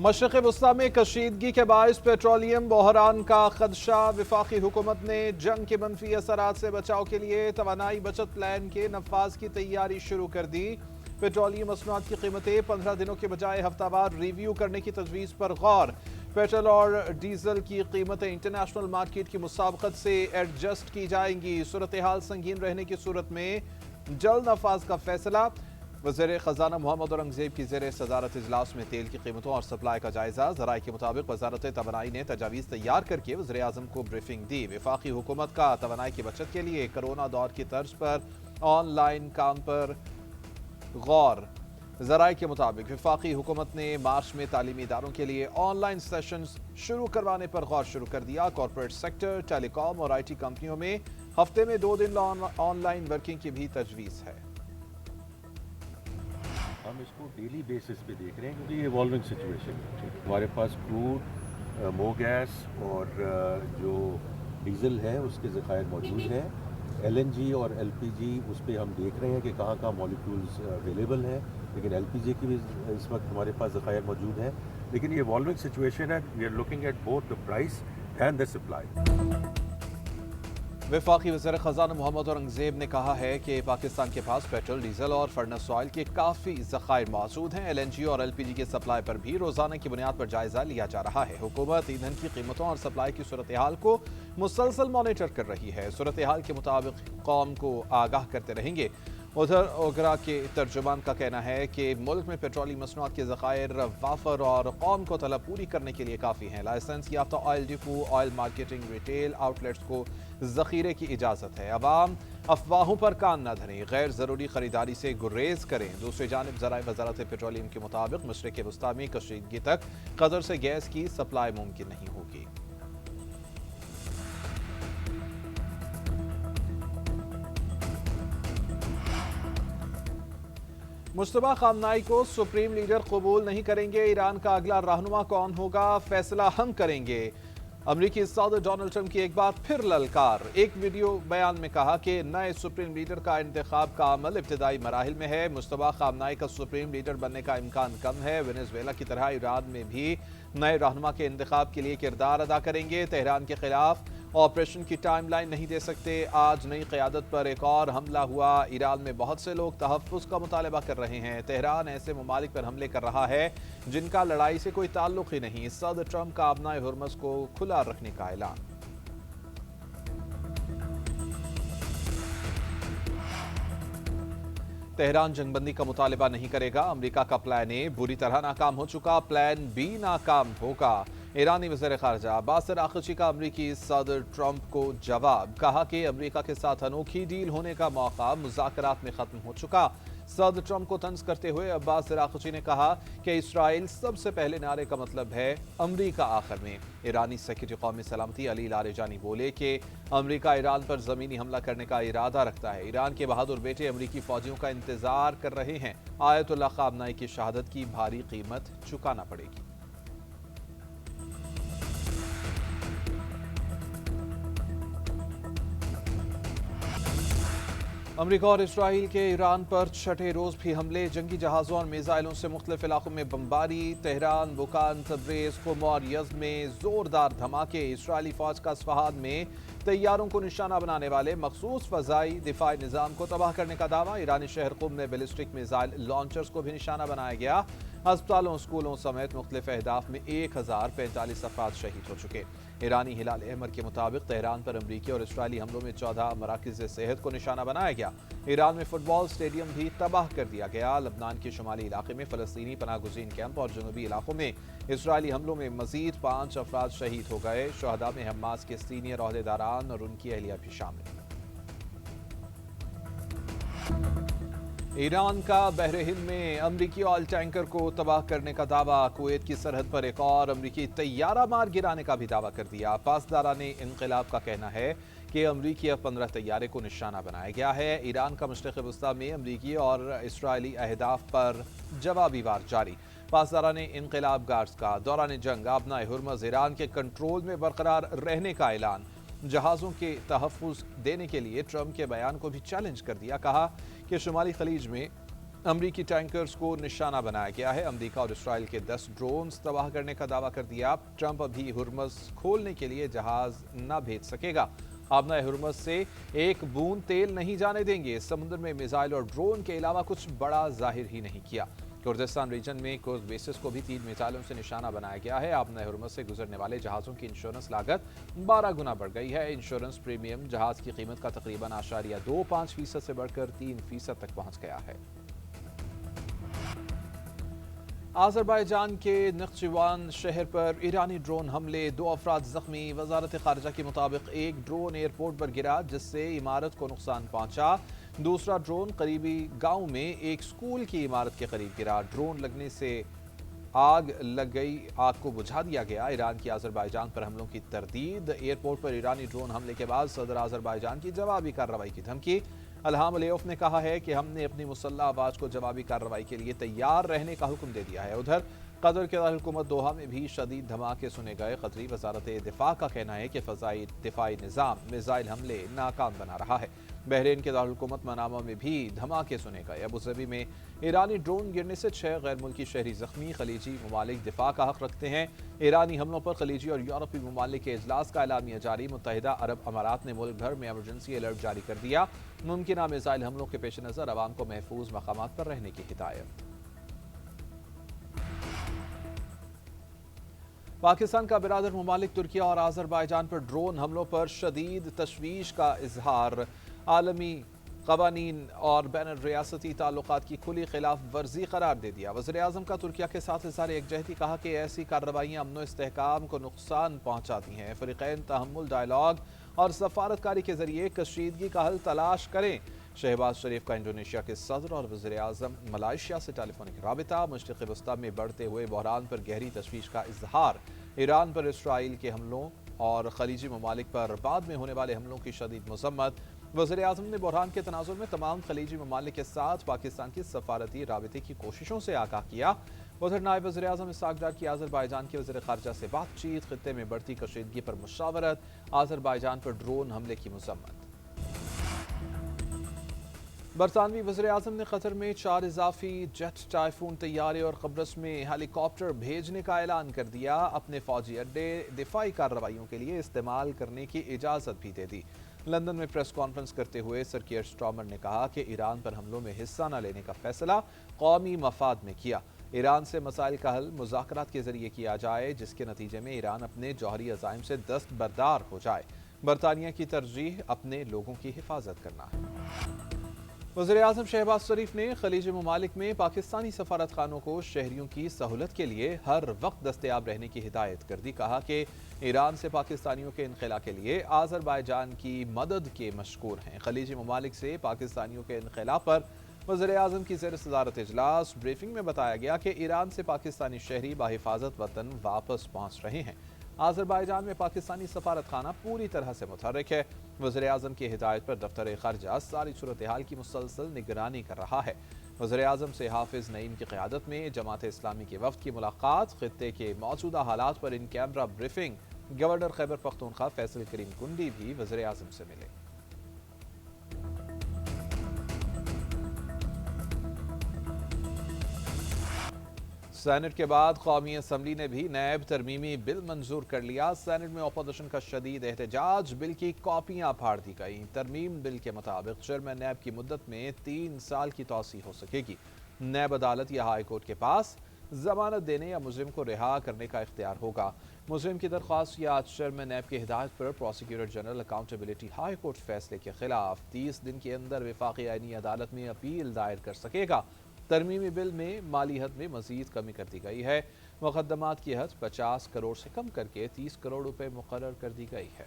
मशरक़ वस्ता में कशीदगी के बाइस पेट्रोलियम बहरान का खदशा। वफाकी हुकूमत ने जंग के मनफी असरात से बचाव के लिए तवानाई बचत प्लान के नफाज की तैयारी शुरू कर दी। पेट्रोलियम मसनूआत की कीमतें 15 दिनों के बजाय हफ्तावार रिव्यू करने की तजवीज़ पर गौर। पेट्रोल और डीजल की कीमतें इंटरनेशनल मार्केट की मुसाबकत से एडजस्ट की जाएंगी। सूरत हाल संगीन रहने की सूरत में जल्द नफाज का फैसला। वज़ीर ख़जाना मोहम्मद औरंगज़ेब की ज़ेर सदारत इजलास में तेल की कीमतों और सप्लाई का जायजा। ज़राए के मुताबिक वज़ारत तवानाई ने तजावीज़ तैयार करके वज़ीर आज़म को ब्रीफिंग दी। वफाकी हुकूमत का तवानाई की बचत के लिए कोरोना दौर की तर्ज पर ऑनलाइन काम पर गौर। ज़राए के मुताबिक वफाकी हुकूमत ने मार्च में तालीमी इदारों के लिए ऑनलाइन सेशंस शुरू करवाने पर गौर शुरू कर दिया। कॉरपोरेट सेक्टर, टेलीकॉम और IT कंपनियों में हफ्ते में 2 दिन ऑनलाइन वर्किंग की भी तजवीज़ है। हम इसको डेली बेसिस पे देख रहे हैं क्योंकि ये इवॉल्विंग सिचुएशन है। हमारे पास क्रूड, मो गैस और जो डीजल है उसके ज़खायर मौजूद हैं। LNG और LPG उस पर हम देख रहे हैं कि कहाँ कहाँ मॉलिक्यूल्स अवेलेबल हैं, लेकिन LPG की भी इस वक्त हमारे पास ज़खायर मौजूद हैं। लेकिन ये इवॉल्विंग सिचुएशन है। We are looking at both the price and the supply. वफाकी वज़ीर ख़जाना मोहम्मद औरंगज़ेब ने कहा है कि पाकिस्तान के पास पेट्रोल, डीजल और फर्नेस ऑयल के काफ़ी ज़खायर मौजूद हैं। LNG और LPG की सप्लाई पर भी रोज़ाना की बुनियाद पर जायज़ा लिया जा रहा है। हुकूमत ईंधन की कीमतों और सप्लाई की सूरत हाल को मुसलसल मॉनिटर कर रही है। सूरत हाल के मुताबिक कौम को आगाह करते रहेंगे। उधर ओगरा के तर्जुमान का कहना है कि मुल्क में पेट्रोलियम मसनूआत के ज़खायर वाफर और कौम को तलब पूरी करने के लिए काफ़ी हैं। लाइसेंस याफ्ता oil depot, oil marketing, retail outlets को ज़ख़ीरे की इजाज़त है। अवाम अफवाहों पर कान न धरें, गैर ज़रूरी ख़रीदारी से गुरेज करें। दूसरी जानिब ज़राए वज़ारत पेट्रोलियम के मुताबिक मशरक़ वस्ता में कशीदगी तक कदर से गैस की सप्लाई मुमकिन नहीं होगी। मुश्तबा खामनाई को सुप्रीम लीडर कबूल नहीं करेंगे। ईरान का अगला रहनुमा कौन होगा, फैसला हम करेंगे। अमरीकी सदर डोनाल्ड ट्रंप की एक बार फिर ललकार। एक वीडियो बयान में कहा कि नए सुप्रीम लीडर का इंतखाब का अमल इब्तदाई मराहिल में है। मुश्तबा खामनाई का सुप्रीम लीडर बनने का इम्कान कम है। वेनेजुएला की तरह ईरान में भी नए रहनुमा के इंतखाब के लिए किरदार अदा करेंगे। तेहरान के खिलाफ ऑपरेशन की टाइमलाइन नहीं दे सकते। आज नई क़यादत पर एक और हमला हुआ। ईरान में बहुत से लोग तहफ़्फ़ुज़ का मुतालबा कर रहे हैं। तेहरान ऐसे ममालिक पर हमले कर रहा है जिनका लड़ाई से कोई ताल्लुक़ ही नहीं। सदर ट्रंप का अबनाए हुर्मस को खुला रखने का ऐलान। तेहरान जंगबंदी का मुतालबा नहीं करेगा। अमरीका का प्लान ए बुरी तरह नाकाम हो चुका, प्लान बी नाकाम होगा। ईरानी वज़ीर ख़ारजा अब्बास अराग़ची का अमरीकी सदर ट्रंप को जवाब। कहा कि अमरीका के साथ अनोखी डील होने का मौका मुज़ाकरात में ख़त्म हो चुका। सदर ट्रंप को तंज करते हुए अब्बास अराग़ची ने कहा कि इसराइल सबसे पहले नारे का मतलब है अमरीका आखिर में। ईरानी सेक्रेटरी कौमी सलामती अली लारेजानी बोले कि अमरीका ईरान पर ज़मीनी हमला करने का इरादा रखता है। ईरान के बहादुर बेटे अमरीकी फ़ौजियों का इंतज़ार कर रहे हैं। आयतुल्लाह ख़ामनाई की शहादत की भारी कीमत चुकाना पड़ेगी। अमरीका और इसराइल के ईरान पर छठे रोज भी हमले। जंगी जहाज़ों और मिसाइलों से मुख्तलिफ इलाकों में बमबारी। तेहरान, बुकान, तब्रेज़, कुम और यज़्द में जोरदार धमाके। इसराइली फौज का अस्फहान में तैयारों को निशाना बनाने वाले मखसूस फ़ज़ाई दिफाई निज़ाम को तबाह करने का दावा। ईरानी शहर कुम में बैलिस्टिक मिसाइल लॉन्चर्स को भी निशाना बनाया गया। अस्पतालों, स्कूलों समेत मुख्तलिफ अहदाफ में 1045 अफराद शहीद हो चुके। ईरानी हिलाल अहमर के मुताबिक तेहरान पर अमरीकी और इसराइली हमलों में 14 मराकिज़ सेहत को निशाना बनाया गया। ईरान में फुटबॉल स्टेडियम भी तबाह कर दिया गया। लबनान के शुमाली इलाके में फ़लस्तीनी पनाहगुज़ीन कैंप और जनूबी इलाकों में इसराइली हमलों में मज़ीद 5 अफराद शहीद हो गए। शुहदा में हमास के सीनियर ओहदेदारान और उनकी अहलिया भी शामिल। ईरान का बहर हिंद में अमरीकी ऑयल टैंकर को तबाह करने का दावा। कुवैत की सरहद पर एक और अमरीकी तैयारा मार गिराने का भी दावा कर दिया। पासदाराने इनक़िलाब का कहना है कि अमरीकी F-15 तैयारे को निशाना बनाया गया है। ईरान का मशरिक़ वस्ता में अमरीकी और इसराइली अहदाफ पर जवाबी वार जारी। पासदाराने इनक़िलाब गार्ड्स का दौरान जंग अबनाए हुर्मज़ ईरान के कंट्रोल में बरकरार रहने का ऐलान। जहाज़ों के तहफ़्फ़ुज़ देने के लिए ट्रंप के बयान को भी चैलेंज कर दिया। कहा कि शुमाली खलीज में अमरीकी टैंकर्स को निशाना बनाया गया है। अमरीका और इसराइल के 10 ड्रोन्स तबाह करने का दावा कर दिया। ट्रंप अभी हुर्मस खोलने के लिए जहाज न भेज सकेगा। आबना हुर्मस से एक बूंद तेल नहीं जाने देंगे। समुद्र में मिसाइल और ड्रोन के अलावा कुछ बड़ा जाहिर ही नहीं किया। कुर्दिस्तान रीजन में कुर्द बेसिस को भी 3 मिसाइलों से निशाना बनाया गया है। आबना हुर्मस से गुजरने वाले जहाज़ों की इंश्योरेंस लागत 12 गुना बढ़ गई है। इंश्योरेंस प्रीमियम जहाज की कीमत का तकरीबन 0.25% से बढ़कर 3% तक पहुंच गया है। आज़रबाईजान के नख्चिवान शहर पर ईरानी ड्रोन हमले, 2 अफराद जख्मी। वजारत खारजा के मुताबिक एक ड्रोन एयरपोर्ट पर गिरा जिससे इमारत को नुकसान पहुंचा। दूसरा ड्रोन करीबी गांव में एक स्कूल की इमारत के करीब गिरा। ड्रोन लगने से आग लग गई, आग को बुझा दिया गया। ईरान की आज़रबाईजान पर हमलों की तरदीद। एयरपोर्ट पर ईरानी ड्रोन हमले के बाद सदर आज़रबाईजान की जवाबी कार्रवाई की धमकी। अल्हाम अलियोफ ने कहा है कि हमने अपनी मुसल्लह आवाज को जवाबी कार्रवाई के लिए तैयार रहने का हुक्म दे दिया है। उधर कतर के दारकूमत दोहा में भी शदीद धमाके सुने गए। कतरी वजारत दिफा का कहना है कि फ़ज़ाई दिफाई निज़ाम मिसाइल हमले नाकाम बना रहा है। बहरीन के दारकूमत मनामा में भी धमाके सुने गए। अबूज़बी में ईरानी ड्रोन गिरने से 6 गैर मुल्की शहरी जख्मी। खलीजी ममालिक दिफा का हक रखते हैं। ईरानी हमलों पर खलीजी और यूरोपी ममालिक के इजलास का एलामिया जारी। मुत्तहिदा अरब अमारात ने मुल्क भर में एमरजेंसी अलर्ट जारी कर दिया। मुमकिन मिसाइल हमलों के पेश नज़र अवाम को महफूज मकामात पर रहने की हिदायत। पाकिस्तान का बिरादर ममालिक तुर्किया और आज़रबाईजान पर ड्रोन हमलों पर शदीद तशवीश का इजहार। आलमी क़वानीन और बैन रियासती ताल्लुकात की खुली खिलाफ वर्जी करार दे दिया। वज़ीर आज़म का तुर्किया के साथ इज़हार यकजहती, कहा कि ऐसी कार्रवाइयाँ अमन इस्तेहकाम को नुकसान पहुँचाती हैं। फ़रीक़ैन तहम्मुल, डायलॉग और सफारतकारी के जरिए कशीदगी का हल तलाश करें। शहबाज शरीफ का इंडोनेशिया के सदर और वज़ीर आज़म मलाइशिया से टेलीफोनिक राबिता। मशरिक़ वस्ता में बढ़ते हुए बहरान पर गहरी तशवीश का इजहार। ईरान पर इसराइल के हमलों और खलीजी ममालिक पर बाद में होने वाले हमलों की शदीद मज़म्मत। वज़ीर आज़म ने बहरान के तनाज़ुर में तमाम खलीजी ममालिक के साथ पाकिस्तान की सफारती राबिते की कोशिशों से आगाह किया। उधर नायब वज़ीर आज़म इसहाक़ डार की आज़रबाईजान के वज़ीर ख़ारजा से बातचीत। ख़ित्ते में बढ़ती कशीदगी पर मुशावरत। आज़रबाईजान पर ड्रोन हमले की मज़म्मत। बरतानवी वज़ीर आज़म ने कतर में 4 इजाफी जेट टाइफून तैयारे और कब्रस में हेलीकॉप्टर भेजने का ऐलान कर दिया। अपने फौजी अड्डे दिफाई कार्रवाइयों के लिए इस्तेमाल करने की इजाज़त भी दे दी। लंदन में प्रेस कॉन्फ्रेंस करते हुए सर कीयर स्टार्मर ने कहा कि ईरान पर हमलों में हिस्सा न लेने का फैसला कौमी मफाद में किया। ईरान से मसाइल का हल मुज़ाकरात के जरिए किया जाए, जिसके नतीजे में ईरान अपने जौहरी अज़ाइम से दस्तबरदार हो जाए। बरतानिया की तरजीह अपने लोगों की हिफाजत करना है। वज़ीर आज़म शहबाज शरीफ ने खलीजी ममालिक में पाकिस्तानी सफारत खानों को शहरियों की सहूलत के लिए हर वक्त दस्तयाब रहने की हिदायत कर दी। कहा कि ईरान से पाकिस्तानियों के इनखला के लिए आज़रबाईजान की मदद के मशकूर हैं। खलीजी ममालिक से पाकिस्तानियों के इनखला पर वज़ीर आज़म की ज़ेर सदारत इजलास ब्रीफिंग में बताया गया कि ईरान से पाकिस्तानी शहरी बाहिफाजत वतन वापस पहुँच रहे हैं। आज़रबाईजान में पाकिस्तानी सफारत खाना पूरी तरह से मुतहर्रिक है। वज़ीर आज़म की हिदायत पर दफ्तर ख़ारजा सारी सूरत हाल की मुसलसल निगरानी कर रहा है। वज़ीर आज़म से हाफिज़ नईम की क़यादत में जमात इस्लामी के वफ़द की मुलाकात। ख़ित्ते के मौजूदा हालात पर in camera briefing. Governor Khyber Pakhtunkhwa Faisal Karim Kundi भी वज़ीर आज़म से मिले। सेनेट के बाद कौमी असम्बली ने भी नैब तरमीमी बिल मंजूर कर लिया। सेनेट में अपोजिशन का शदीद एहतजाज। बिल की कॉपियां फाड़ दी गई। तरमीम बिल के मुताबिक चेयरमैन नैब की मुद्दत में 3 साल की तौसी हो सकेगी। नैब अदालत या हाई कोर्ट के पास जमानत देने या मुजरिम को रिहा करने का इख्तियार होगा। मुजरिम की दरख्वास्त या चेयरमैन नैब की हिदायत पर prosecutor general accountability high court फैसले के खिलाफ 30 दिन के अंदर वफाकी आईनी अदालत में अपील दायर कर सकेगा। तरमीमी बिल में माली हद में मजीद कमी कर दी गई है। मुकदमात की हद 50 करोड़ से कम करके 30 करोड़ रुपए मुकर्रर कर दी गई है।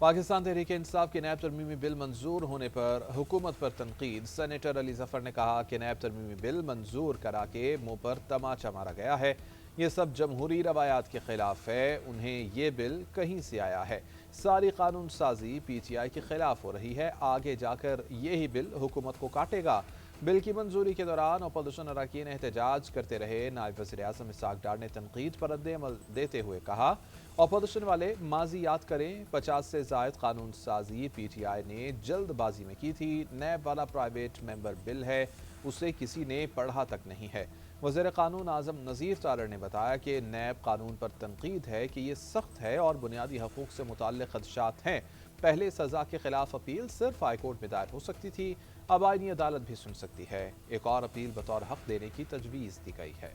पाकिस्तान तहरीक इंसाफ के नैब तरमीमी बिल मंजूर होने पर हुकूमत पर तनकीद। सेनेटर अली जफर ने कहा कि नैब तरमीमी बिल मंजूर करा के मुंह पर तमाचा मारा गया है। ये सब जमहूरी रवायात के खिलाफ है। उन्हें ये बिल कहीं से आया है। सारी कानून साजी PTI के खिलाफ हो रही है। आगे जाकर यही बिल हुकूमत को काटेगा। बिल की मंजूरी के दौरान अपोजिशन अरकान एहतजाज करते रहे। नायब वज़ीर आज़म इसहाक़ डार ने तनकीद पर रद्द-ए-अमल देते हुए कहा, اپوزیشن والے ماضی یاد کریں، 50 سے زائد قانون سازی پی ٹی آئی نے جلد بازی میں کی تھی۔ نیب والا پرائیویٹ ممبر بل ہے، اسے کسی نے پڑھا تک نہیں ہے۔ وزیر قانون اعظم نذیر تالر نے بتایا کہ نیب قانون پر تنقید ہے کہ یہ سخت ہے اور بنیادی حقوق سے متعلق خدشات ہیں۔ پہلے سزا کے خلاف اپیل صرف ہائی کورٹ میں دائر ہو سکتی تھی، اب آئینی عدالت بھی سن سکتی ہے۔ ایک اور اپیل بطور حق دینے کی تجویز دی گئی ہے۔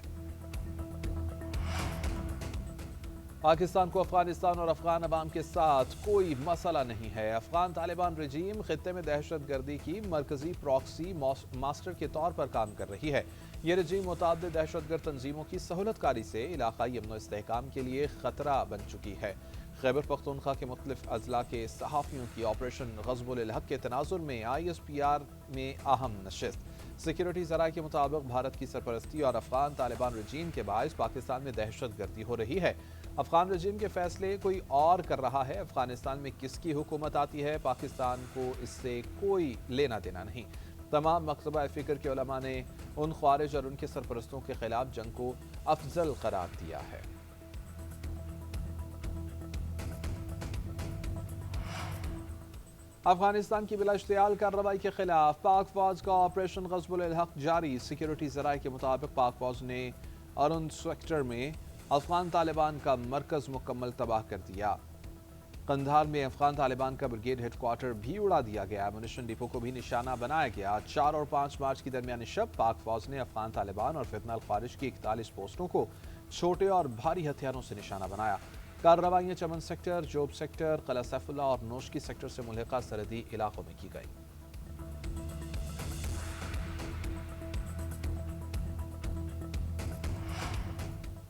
پاکستان کو افغانستان اور افغان عوام کے ساتھ کوئی مسئلہ نہیں ہے۔ افغان طالبان رجیم خطے میں دہشت گردی کی مرکزی پراکسی ماسٹر کے طور پر کام کر رہی ہے۔ یہ رجیم متعدد دہشت گرد تنظیموں کی سہولت کاری سے علاقائی امن و استحکام کے لیے خطرہ بن چکی ہے۔ خیبر پختونخوا کے مختلف اضلاع کے صحافیوں کی آپریشن غضب الحق کے تناظر میں آئی ایس پی آر میں اہم نشست۔ سیکیورٹی ذرائع کے مطابق بھارت کی سرپرستی اور افغان طالبان رجیم کے باعث پاکستان میں دہشت گردی ہو رہی ہے۔ افغان رجیم کے فیصلے کوئی اور کر رہا ہے۔ افغانستان میں کس کی حکومت آتی ہے، پاکستان کو اس سے کوئی لینا دینا نہیں۔ تمام مکتبہ فکر کے علماء نے ان خوارج اور ان کے سرپرستوں کے خلاف جنگ کو افضل قرار دیا ہے۔ افغانستان کی بلا اشتعال کارروائی کے خلاف پاک فوج کا آپریشن غضب الحق جاری۔ سیکیورٹی ذرائع کے مطابق پاک فوج نے ارن سیکٹر میں افغان طالبان کا مرکز مکمل تباہ کر دیا۔ قندھار میں افغان طالبان کا بریگیڈ ہیڈ کوارٹر بھی اڑا دیا گیا۔ ایمونیشن ڈپو کو بھی نشانہ بنایا گیا۔ 4 اور 5 مارچ کی درمیانی شب پاک فوج نے افغان طالبان اور فتنہ الخوارج کی 41 پوسٹوں کو چھوٹے اور بھاری ہتھیاروں سے نشانہ بنایا۔ کارروائیاں چمن سیکٹر، جوب سیکٹر، قلعہ سیف اللہ اور نوشکی سیکٹر سے ملحقہ سرحدی علاقوں میں کی گئی۔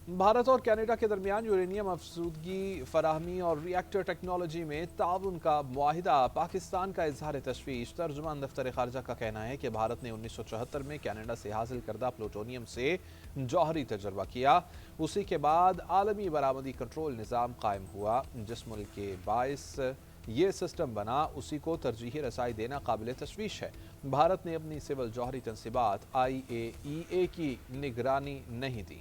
بھارت اور کینیڈا کے درمیان یورینیم افزودگی، فراہمی اور ری ایکٹر ٹیکنالوجی میں تعاون کا معاہدہ۔ پاکستان کا اظہار تشویش۔ ترجمان دفتر خارجہ کا کہنا ہے کہ بھارت نے 1974 میں کینیڈا سے حاصل کردہ پلوٹونیم سے جوہری تجربہ کیا۔ اسی کے بعد عالمی برآمدی کنٹرول نظام قائم ہوا۔ جس ملک کے باعث یہ سسٹم بنا، اسی کو ترجیحی رسائی دینا قابل تشویش ہے۔ بھارت نے اپنی سول جوہری تنصیبات IAEA کی نگرانی نہیں دی،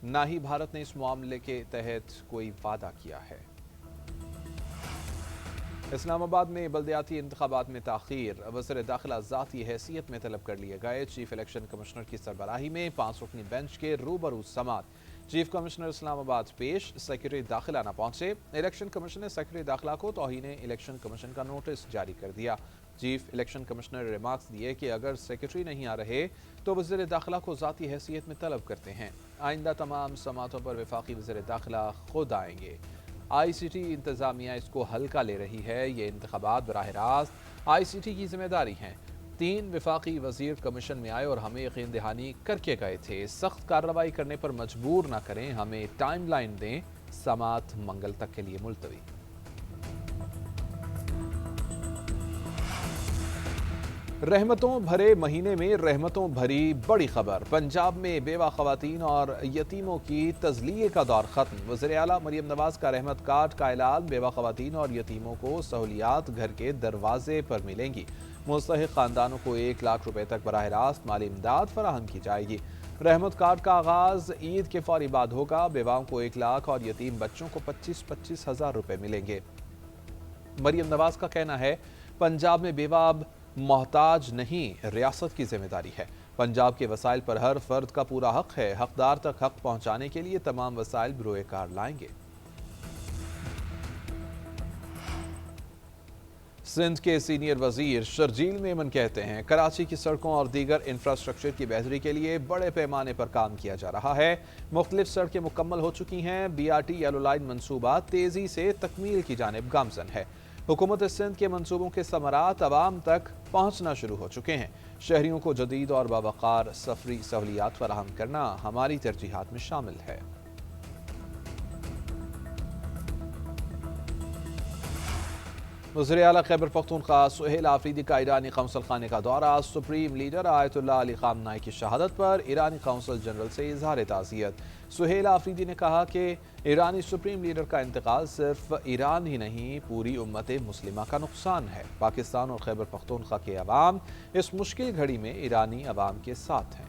نہ ہی بھارت نے اس معاملے کے تحت کوئی وعدہ کیا ہے۔ اسلام آباد میں بلدیاتی انتخابات میں تاخیر۔ وزیر داخلہ ذاتی حیثیت میں طلب کر لیے گئے۔ چیف الیکشن کمشنر کی سربراہی میں 5 رکنی بینچ کے روبرو سماعت۔ چیف کمشنر اسلام آباد پیش، سیکرٹری داخلہ نہ پہنچے۔ الیکشن کمیشن نے سیکرٹری داخلہ کو توہین الیکشن کمیشن کا نوٹس جاری کر دیا۔ چیف الیکشن کمشنر نے ریمارکس دیے کہ اگر سیکرٹری نہیں آ رہے تو وزیر داخلہ کو ذاتی حیثیت میں طلب کرتے ہیں۔ آئندہ تمام سماعتوں پر وفاقی وزیر داخلہ خود آئیں گے۔ ICT انتظامیہ اس کو ہلکا لے رہی ہے۔ یہ انتخابات براہ راست ICT کی ذمہ داری ہیں۔ 3 وفاقی وزیر کمیشن میں آئے اور ہمیں یقین دہانی کر کے گئے تھے۔ سخت کارروائی کرنے پر مجبور نہ کریں، ہمیں ٹائم لائن دیں۔ سماعت منگل تک کے لیے ملتوی۔ رحمتوں بھرے مہینے میں رحمتوں بھری بڑی خبر۔ پنجاب میں بیوہ خواتین اور یتیموں کی تذلیے کا دور ختم۔ وزیر اعلیٰ مریم نواز کا رحمت کارڈ کا اعلان۔ بیوہ خواتین اور یتیموں کو سہولیات گھر کے دروازے پر ملیں گی۔ مستحق خاندانوں کو 1 لاکھ روپے تک براہ راست مالی امداد فراہم کی جائے گی۔ رحمت کارڈ کا آغاز عید کے فوری بعد ہوگا۔ بیواؤں کو 1 لاکھ اور یتیم بچوں کو 25 ہزار روپے ملیں گے۔ مریم نواز کا کہنا ہے، پنجاب میں بیوہ اب محتاج نہیں، ریاست کی ذمہ داری ہے۔ پنجاب کے وسائل پر ہر فرد کا پورا حق ہے۔ حقدار تک حق پہنچانے کے لیے تمام وسائل بروئے کار لائیں گے۔ سندھ کے سینئر وزیر شرجیل میمن کہتے ہیں، کراچی کی سڑکوں اور دیگر انفراسٹرکچر کی بہتری کے لیے بڑے پیمانے پر کام کیا جا رہا ہے۔ مختلف سڑکیں مکمل ہو چکی ہیں۔ BRT یلو لائن منصوبہ تیزی سے تکمیل کی جانب گامزن ہے۔ حکومت سندھ کے منصوبوں کے ثمرات عوام تک پہنچنا شروع ہو چکے ہیں۔ شہریوں کو جدید اور باوقار سفری سہولیات فراہم کرنا ہماری ترجیحات میں شامل ہے۔ وزیر اعلیٰ خیبر پختونخوا سہیل آفریدی کا ایرانی قونصل خانے کا دورہ۔ سپریم لیڈر آیت اللہ علی خامنائی کی شہادت پر ایرانی قونصل جنرل سے اظہار تعزیت۔ سہیل آفریدی نے کہا کہ ایرانی سپریم لیڈر کا انتقال صرف ایران ہی نہیں، پوری امت مسلمہ کا نقصان ہے۔ پاکستان اور خیبر پختونخوا کے عوام اس مشکل گھڑی میں ایرانی عوام کے ساتھ ہیں۔